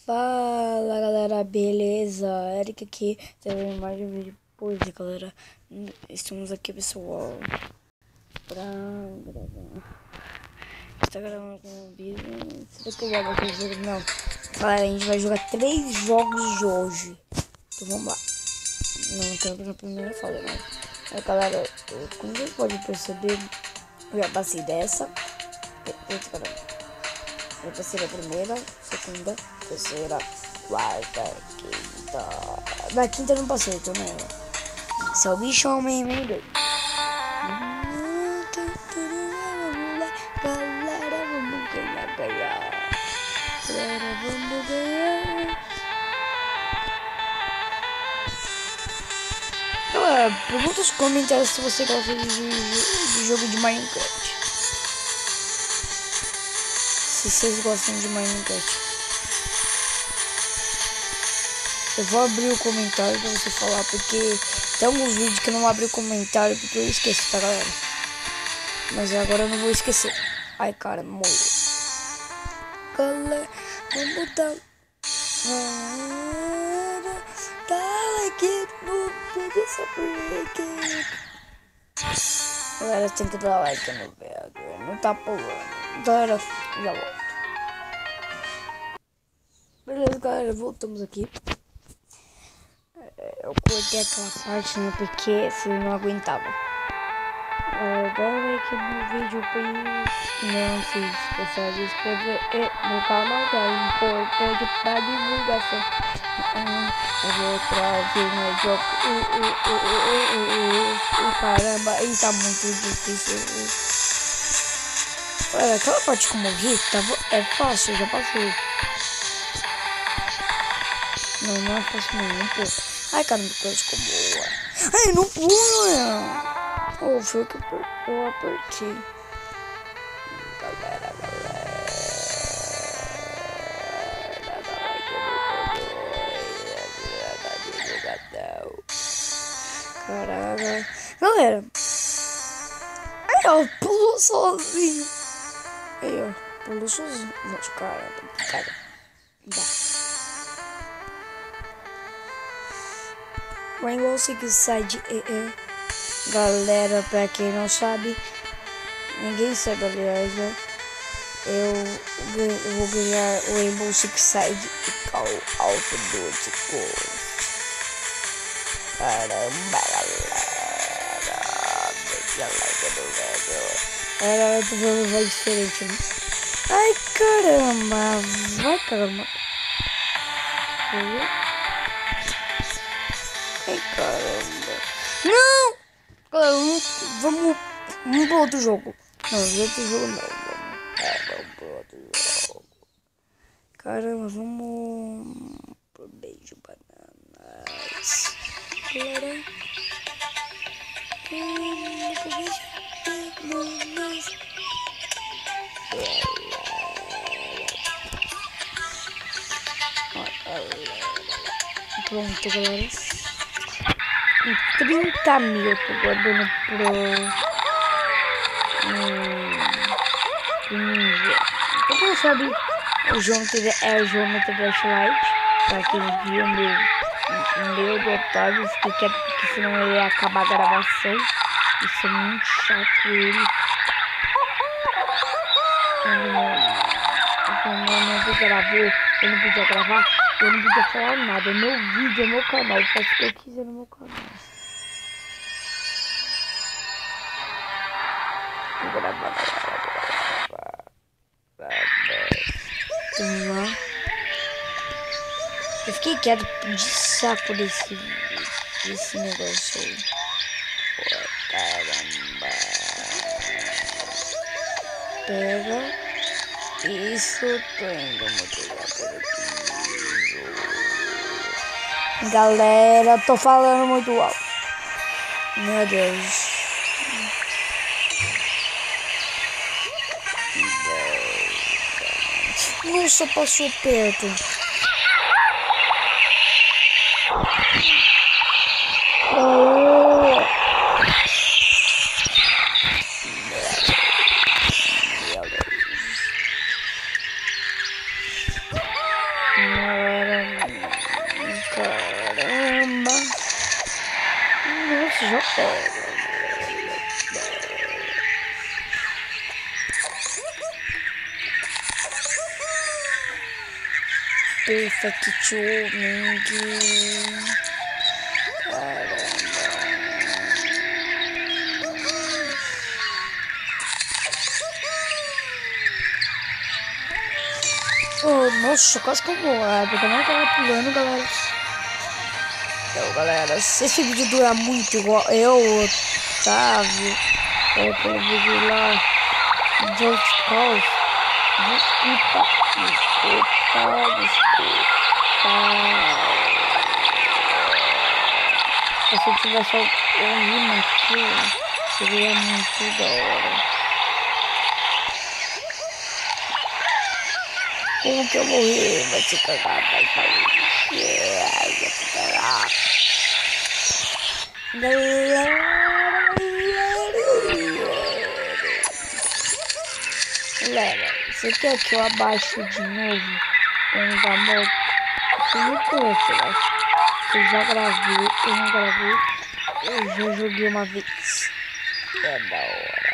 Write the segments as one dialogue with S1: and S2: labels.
S1: Fala galera, beleza? Eric aqui, trazendo mais um vídeo. Pois é galera, estamos aqui pessoal pra gravar. Está gravando com um vídeo. Será que eu gravo aquele jogo? Não. Galera, a gente vai jogar 3 jogos de hoje. Então vamos lá. Não quero na primeira fase, mas galera, como vocês podem perceber, eu já passei dessa. Eu passei a primeira, segunda, terceira, quarta, quinta. Na quinta eu não passei também. Se é o bicho homem, doido. Galera, vamos ganhar. Galera, vamos ganhar. Galera, pergunta nos comentários se você gosta de jogo de Minecraft. Se vocês gostam de Minecraft. Eu vou abrir o comentário pra você falar, porque tem alguns vídeos que eu não abri o comentário porque eu esqueço, tá galera? Mas agora eu não vou esquecer. Ai cara, morreu. Galera, vamos botar. Dá like no vídeo sobre. Galera, tem que dar like no vídeo. Não tá pulando. Galera, já volto. Beleza, galera, voltamos aqui. Eu cortei aquela parte, né, porque você não aguentava. Dá like no vídeo, please. Não se esqueça de inscrever no canal, que é importante para divulgação. Eu vou trazer mais jogo. Caramba, e tá muito difícil. Olha, aquela parte que eu morri, é fácil, já passei. Não é fácil não, pô. Ai, caramba, que coisa ficou boa. Ai, não pula. Oh, foi o que eu apertei. Galera. Caraca. Galera. Aí, ó, pulou sozinho. Aí, ó, pulou sozinho. Nossa, cara. Dá. Rainbow Six Siege. Galera, pra quem não sabe, ninguém sabe, aliás, né? Eu vou ganhar o Rainbow Six Siege e Call of Duty. Caramba, galera. Deixa like no vídeo. Galera, eu tô vendo voz diferente, né? Ai, caramba. Vai, caramba. Ai, caramba. Não! Galera, vamos pro outro jogo. Não, outro jogo não. Vamos pro outro jogo. Caramba, vamos pro beijo bananas. Galera. Pronto, galera. 30 mil, tô guardando pro ninja. Pra quem não sabe, o Geometry Flashlight. Pra quem viu meu do Otávio, fiquei quieto porque senão ele ia acabar a gravação. Isso é muito chato ele. Quando eu gravou, eu não podia gravar, eu não podia falar nada. Meu vídeo é meu canal, faço o que eu quiser no meu canal. Eu fiquei quieto de saco desse negócio aí. Pô, caramba. Pega. Isso, tô indo muito rápido aqui. Galera, tô falando muito alto. Meu Deus. Nossa, passou perto. Perfect Tuning. Oh, nossa, quase que eu vou. Porque eu não tava pulando, galera. Então, galera, se esse vídeo durar muito igual eu, Otávio, aquele vídeo lá, Just Cause, desculpa. Se eu tivesse ouvindo aquilo, seria muito da hora. Como que eu morri? Vai se cagar, vai fazer. Vai se cagar. Galera, você quer que eu abaixe de novo o da moto? Eu já gravei, eu não gravei, eu já joguei uma vez. É da hora.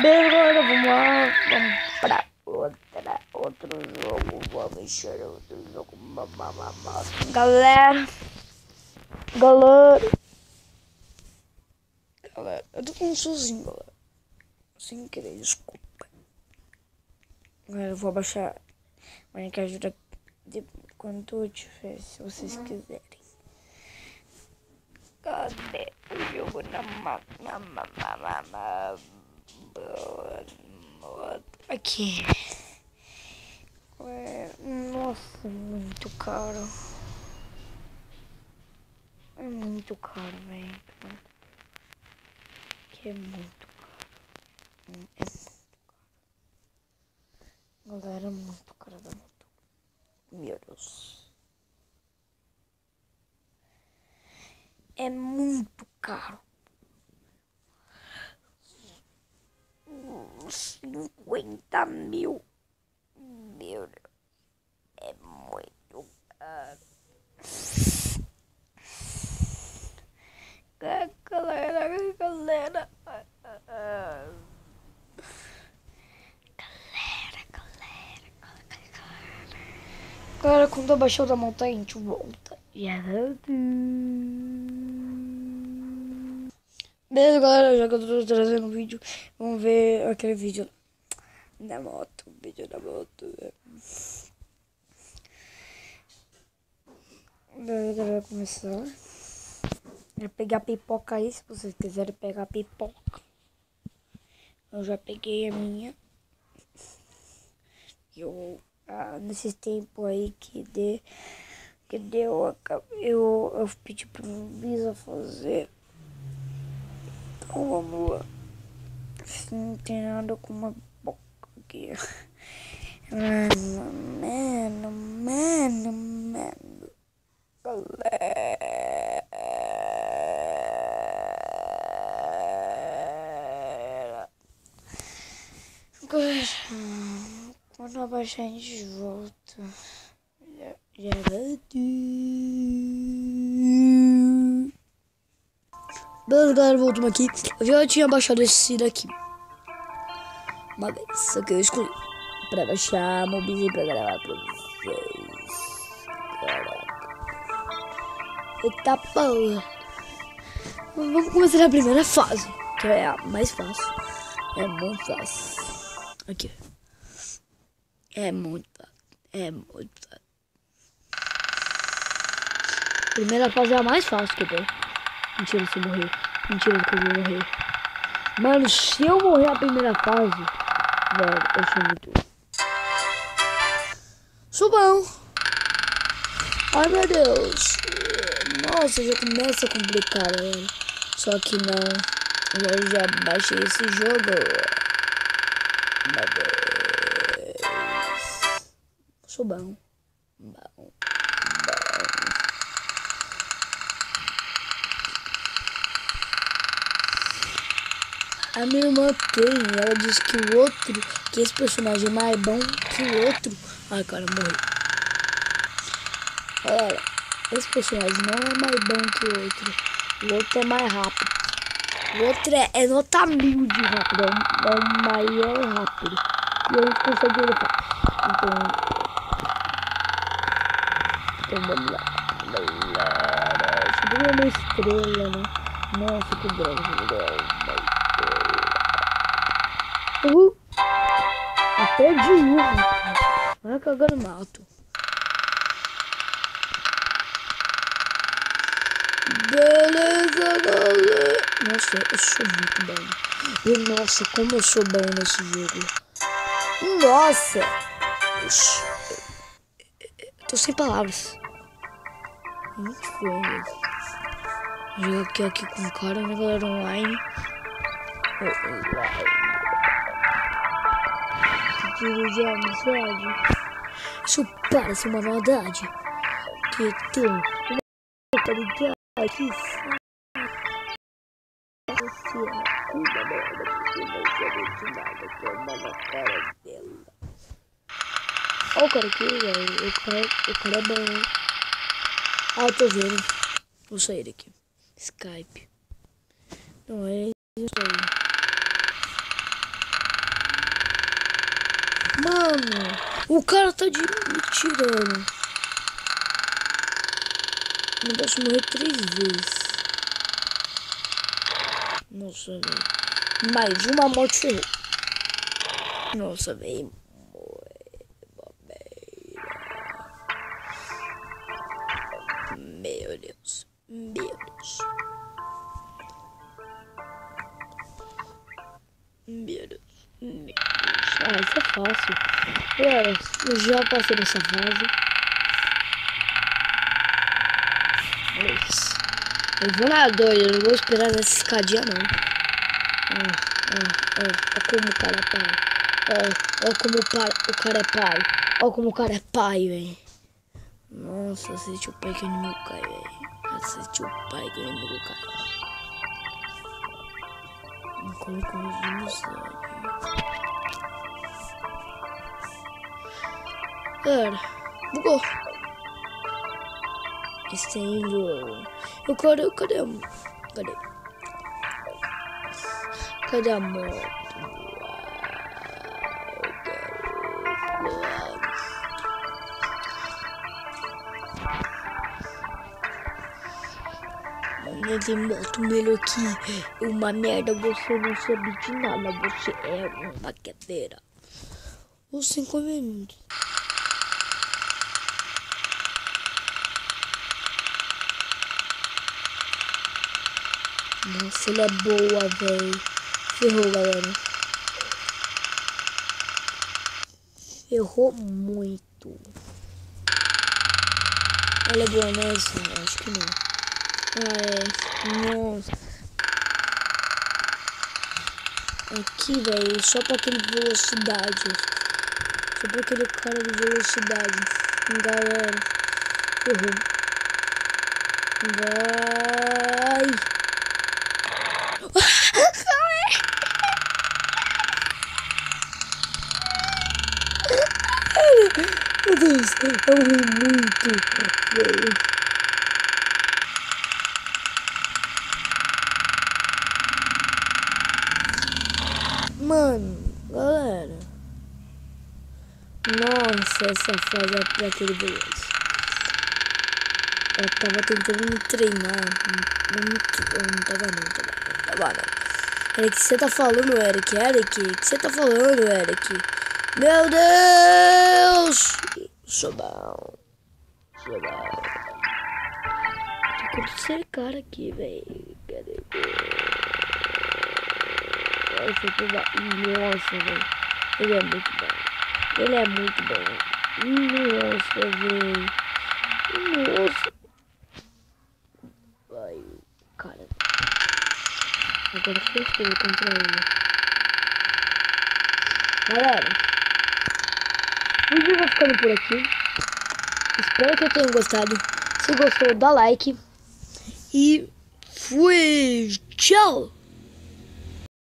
S1: Bem, agora vamos lá, vamos pra outro jogo, vamos mexer outro jogo. Galera, eu tô com um sozinho, galera. Sem querer, desculpa. Agora eu vou abaixar Minecraft ajuda quando eu tiver, se vocês quiserem. Cadê o jogo na aqui? Nossa, muito caro. É muito caro, velho. Que é muito caro. É muito caro. Galera, é muito caro da moto. Meu Deus. É muito caro. 50 mil. Meu Deus. É muito caro. Galera. Galera, quando eu baixar da montanha, a gente volta. Beleza, galera, já que eu tô trazendo um vídeo, vamos ver aquele vídeo da moto. O vídeo da moto. Beleza, vai começar. Vou pegar pipoca aí, se vocês quiserem pegar pipoca. Eu já peguei a minha. Nesse tempo aí eu pedi pro Visa fazer. Então vamos lá. Não tem nada com uma boca aqui. Mano. Galera. Quando eu abaixar a gente volta. Já beleza, galera, voltamos aqui. Eu já tinha baixado esse daqui uma vez, só que eu escolhi pra baixar, mobilizei pra gravar pra vocês. Caraca. Eita porra. Vamos começar a primeira fase, que é a mais fácil. É muito fácil. Aqui. É muito fácil. Primeira fase é a mais fácil que tem. Mentira, se eu morrer. Mentira que eu vou morrer. Mano, se eu morrer a primeira fase, velho, eu sou muito. Subão. Ai, meu Deus. Nossa, já começa a complicar, velho. Só que não. Eu já baixei esse jogo. Meu Deus. Subão. Bom. A minha irmã ela disse que o outro, que esse personagem é mais bom que o outro. Ai, cara, morri. Galera, esse personagem não é mais bom que o outro. O outro é mais rápido. O outro é nota 1000 de rápido. É o maior rápido. E a gente consegue ele fácil. Então vamos lá. Galera, subiu uma estrela, né? Nossa, que droga. Até de novo. Vai cagar no mato. Beleza, galera. Nossa, eu sou muito bom. E nossa, como eu sou bom nesse jogo. Nossa. Tô sem palavras. Muito foi. Jogar aqui com o cara, né, galera, online. Dirigir a amizade. Isso parece uma maldade. Que tem uma mentalidade que você cuida dela, porque não sabe de nada, que é uma na cara dela. Olha o cara aqui, velho. O cara é bom. Ah, eu tô vendo. Vou sair daqui. Skype. Não é isso aí. Mano, o cara tá de me tirando. Não posso morrer 3 vezes. Nossa, velho. Mais uma morte ferrou. Nossa, velho. Meu Deus. Meu Deus. Meu Deus. Ah, isso é fácil. Galera, eu já passei nessa fase. Eu vou na doida, eu não vou esperar nessa escadinha não. Olha como o cara é pai. Olha como o cara é pai. Olha como o cara é pai, velho. Nossa, assiste o pai que o inimigo cai, velho. Assiste o pai que o inimigo cai. Não coloco os dinossauros. Galera, bugou. Esse indo. Cadê a moto? Tem moto melhor que uma merda. Você não sabe de nada. Você é uma cadeira. Os 5 minutos. Nossa, ele é boa, velho. Ferrou, galera. Ferrou muito. Ela é boa, né? Acho que não. Nossa. Aqui, velho, só pra aquele velocidade. Só pra aquele cara de velocidade. Galera. Ferrou. Vai. Meu Deus, eu ri muito, velho. Mano, galera. Nossa, essa fase é pra aquele beleza. Eu tava tentando me treinar. Eu não tava não. Eric, você tá falando, Eric? O que você tá falando, Eric? Meu Deus! Sou bom. Tem como ser cara aqui, velho. Cadê? Nossa, velho. Ele é muito bom. Nossa, velho. Nossa. Vai, cara. Agora fechou contra ele. Galera, o vídeo vai ficando por aqui. Espero que tenham gostado. Se gostou, dá like. E fui. Tchau.